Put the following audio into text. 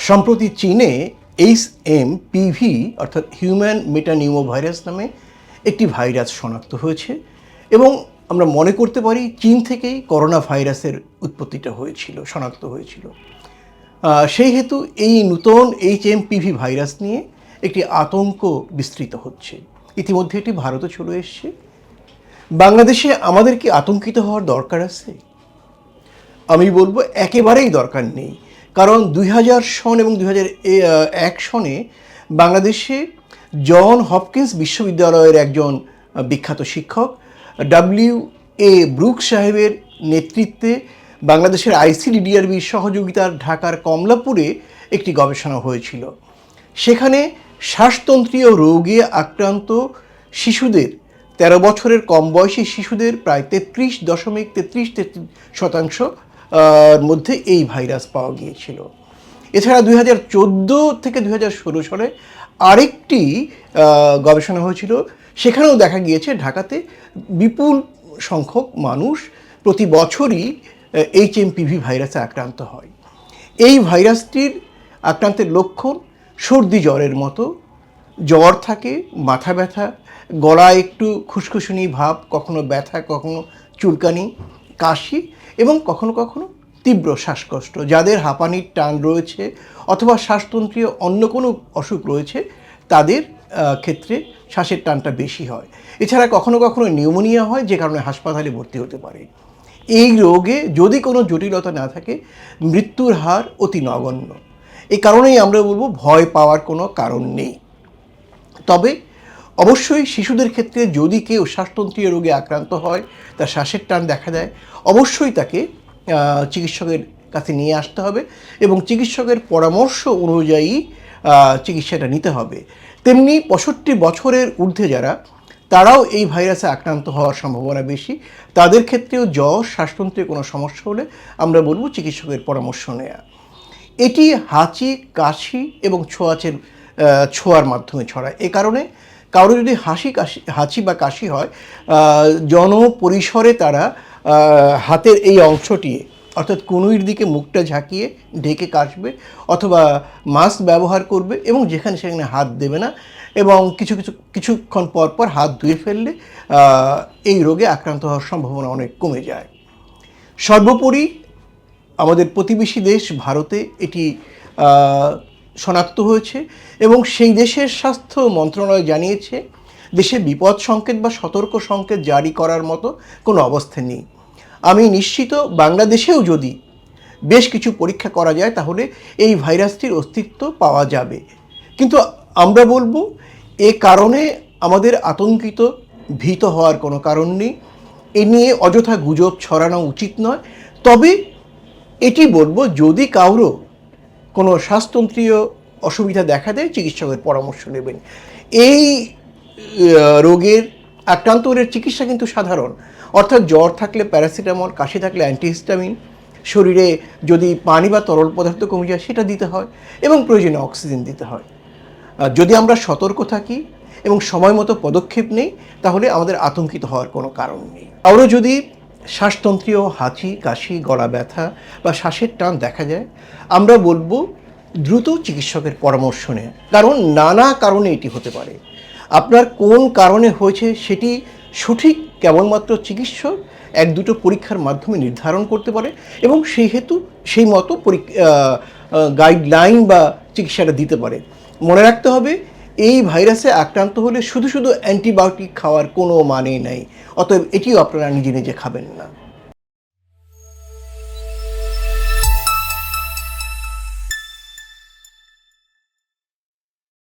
সম্প্রতি চীনে HMPV অর্থাৎ হিউম্যান মেটানিউমোভাইরাস নামে একটি ভাইরাস শনাক্ত হয়েছে এবং আমরা মনে করতে পারি চীন থেকেই করোনা ভাইরাসের উৎপত্তিটা শনাক্ত হয়েছিল। সেই হেতু এই নূতন HMPV ভাইরাস নিয়ে একটি আতঙ্ক বিস্তৃত হচ্ছে। ইতিমধ্যে এটি ভারতে চলে এসছে। বাংলাদেশে আমাদের কি আতঙ্কিত হওয়ার দরকার আছে? আমি বলবো একেবারেই দরকার নেই। কারণ 2000 সন এবং 2001 সনে বাংলাদেশে জন হপকিন্স বিশ্ববিদ্যালয়ের একজন বিখ্যাত শিক্ষক W.A. ব্রুক সাহেবের নেতৃত্বে বাংলাদেশের ICDDRBর সহযোগিতার ঢাকার কমলাপুরে একটি গবেষণা হয়েছিল। সেখানে শ্বাসতন্ত্রীয় রোগে আক্রান্ত শিশুদের 13 বছরের কম বয়সী শিশুদের প্রায় 33.33% মধ্যে এই ভাইরাস পাওয়া গিয়েছিল। এছাড়া 2014 থেকে 2016 সালে আরেকটি গবেষণা হয়েছিল। সেখানেও দেখা গিয়েছে ঢাকাতে বিপুল সংখ্যক মানুষ প্রতি বছরই HMPV ভাইরাসে আক্রান্ত হয়। এই ভাইরাসটির আক্রান্তের লক্ষণ সর্দি জ্বরের মতো, জ্বর থাকে, মাথা ব্যথা, গলায় একটু খুসখুসুনি ভাব, কখনো ব্যথা, কখনো চুলকানি, কাশি এবং কখনো কখনো তীব্র শ্বাসকষ্ট। যাদের হাঁপানির টান রয়েছে অথবা শ্বাসতন্ত্রীয় অন্য কোনো অসুখ রয়েছে তাদের ক্ষেত্রে শ্বাসের টানটা বেশি হয়। এছাড়া কখনো কখনো নিউমোনিয়া হয়, যে কারণে হাসপাতালে ভর্তি হতে পারে। এই রোগে যদি কোনো জটিলতা না থাকে মৃত্যুর হার অতি নগণ্য। এই কারণেই আমরা বলবো ভয় পাওয়ার কোনো কারণ নেই। তবে অবশ্যই শিশুদের ক্ষেত্রে যদি কেউ শ্বাসতন্ত্রীয় রোগে আক্রান্ত হয়, তার শ্বাসের টান দেখা দেয়, অবশ্যই তাকে চিকিৎসকের কাছে নিয়ে আসতে হবে এবং চিকিৎসকের পরামর্শ অনুযায়ী চিকিৎসাটা নিতে হবে। তেমনি 65 বছরের ঊর্ধ্বে যারা, তারাও এই ভাইরাসে আক্রান্ত হওয়ার সম্ভাবনা বেশি। তাদের ক্ষেত্রেও জ্বর, শ্বাসতন্ত্রে কোনো সমস্যা হলে আমরা বলবো চিকিৎসকের পরামর্শ নেওয়া। এটি হাঁচি, কাশি এবং ছোঁয়ার মাধ্যমে ছড়ায়। এ কারণে কারো যদি হাঁচি বা কাশি হয়, জনপরিসরে তারা হাতের এই অংশটি অর্থাৎ কনুইয়ের দিকে মুখটা ঝাঁকিয়ে ঢেকে কাশবে অথবা মাস্ক ব্যবহার করবে এবং যেখানে সেখানে হাত দেবে না এবং কিছুক্ষণ পর হাত ধুয়ে ফেললে এই রোগে আক্রান্ত হওয়ার সম্ভাবনা অনেক কমে যায়। সর্বোপরি আমাদের প্রতিবেশী দেশ ভারতে এটি শনাক্ত হয়েছে এবং সেই দেশের স্বাস্থ্য মন্ত্রণালয় জানিয়েছে দেশে বিপদ সংকেত বা সতর্ক সংকেত জারি করার মতো কোনো অবস্থা নেই। আমি নিশ্চিত বাংলাদেশেও যদি বেশ কিছু পরীক্ষা করা যায় তাহলে এই ভাইরাসটির অস্তিত্ব পাওয়া যাবে। কিন্তু আমরা বলবো এ কারণে আমাদের আতঙ্কিত ভীত হওয়ার কোনো কারণ নেই। এ নিয়ে অযথা গুজব ছড়ানো উচিত নয়। তবে এটি বলবো যদি কারো কোনো শ্বাসতন্ত্রীয় অসুবিধা দেখা দেয় চিকিৎসকের পরামর্শ নেবেন। এই রোগের আক্রান্ত হলে চিকিৎসা কিন্তু সাধারণ, অর্থাৎ জ্বর থাকলে প্যারাসিটামল, কাশি থাকলে অ্যান্টিহিস্টামিন, শরীরে যদি পানি বা তরল পদার্থ কমে যায় সেটা দিতে হয় এবং প্রয়োজনে অক্সিজেন দিতে হয়। যদি আমরা সতর্ক থাকি এবং সময় মতো পদক্ষেপ নেই তাহলে আমাদের আতঙ্কিত হওয়ার কোনো কারণ নেই। আরও যদি শ্বাসতন্ত্রীয় হাঁচি, কাশি, গলা ব্যথা বা শ্বাসের টান দেখা যায় আমরা বলবো দ্রুত চিকিৎসকের পরামর্শ নেয়। কারণ নানা কারণে এটি হতে পারে। আপনার কোন কারণে হয়েছে সেটি সঠিক কেবলমাত্র চিকিৎসক 1-2 পরীক্ষার মাধ্যমে নির্ধারণ করতে পারে এবং সেই মতো গাইডলাইন বা চিকিৎসাটা দিতে পারে। মনে রাখতে হবে এই ভাইরাসে আক্রান্ত হলে শুধু অ্যান্টিবায়োটিক খাওয়ার কোনো মানে নেই। অতএব এটিও আপনারা নিজে খাবেন না।